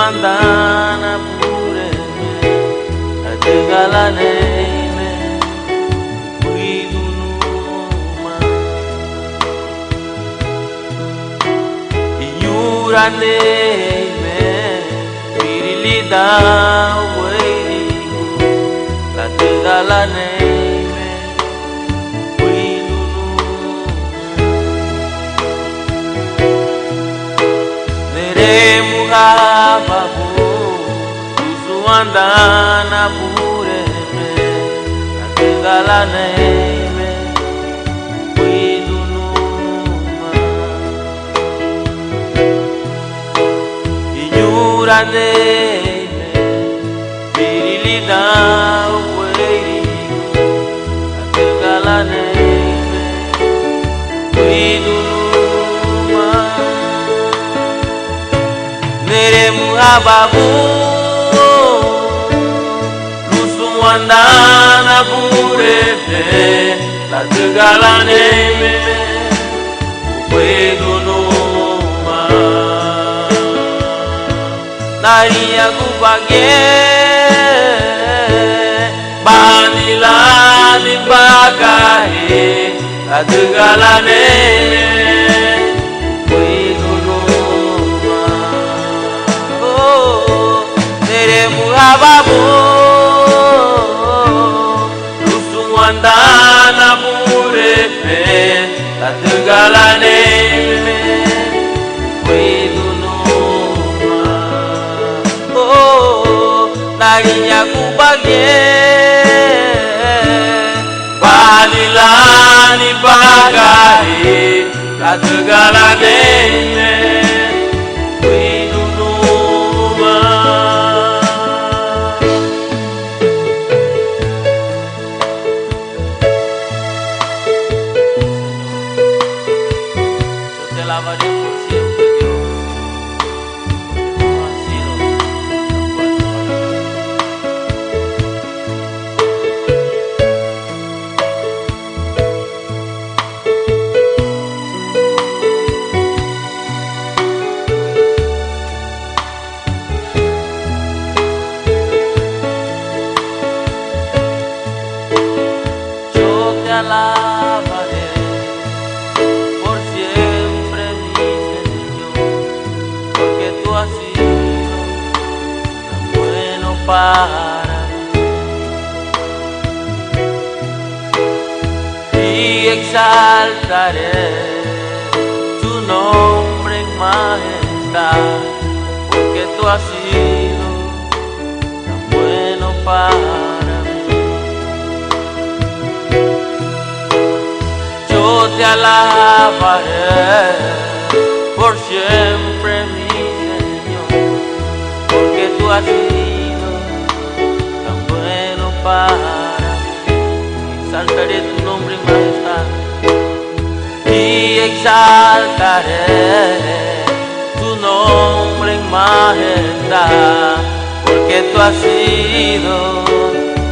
andana pure ategalane me kuidunuma inyurane me pirilida weirigu ategalane me kuidunuma neremu ababu andana pure me ategalane me kuidunuma inyurane me pirilida weirigu ategalane me kuidunuma neremu ababu andana pure me la tegalane me kuidunuma naria kupage banila di bagahe la tegalane me kuidunuma oh neremu ababu andana pure me la tegalane me kuidunuma oh narinya kupage balilani bagahe la tegalane me kuidunuma te alabaré por siempre, Dios, porque tú has sido tan bueno para mí. Yo te alabaré por siempre, mi Señor, porque tú has sido tan bueno para mí. Y exaltaré tu nombre en majestad, porque tú has sido tan bueno para mí. Yo te alabaré por siempre, mi Señor, porque tú has sido tan bueno para mí. Exaltaré tu nombre en majestad y exaltaré tu nombre en majestad, porque tú has sido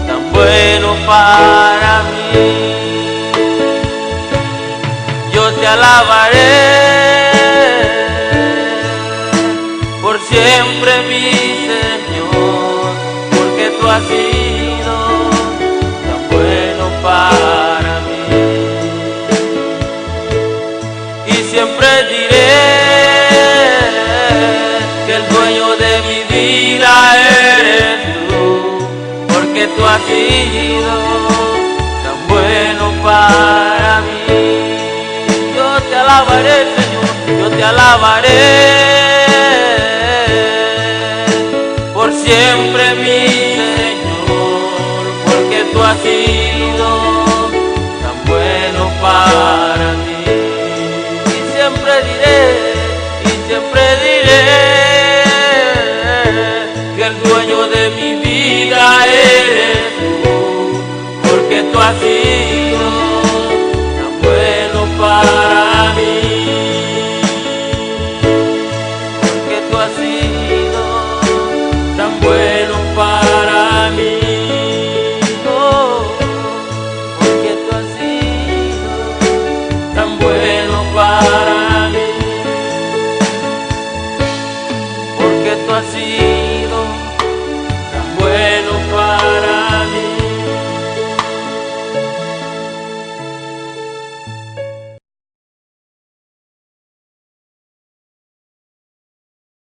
tan bueno para mí. Yo te alabaré por siempre, mi Señor, porque tú has sido tan bueno para mí. Y siempre diré que el dueño de mi vida eres tú, porque tú has sido tan bueno para mí. Yo te alabaré, Señor, yo te alabaré por siempre, mi Señor, porque tú has sido tan bueno para mí. Y siempre diré que el dueño de mi vida eres tú, porque tú has sido tan bueno para mí.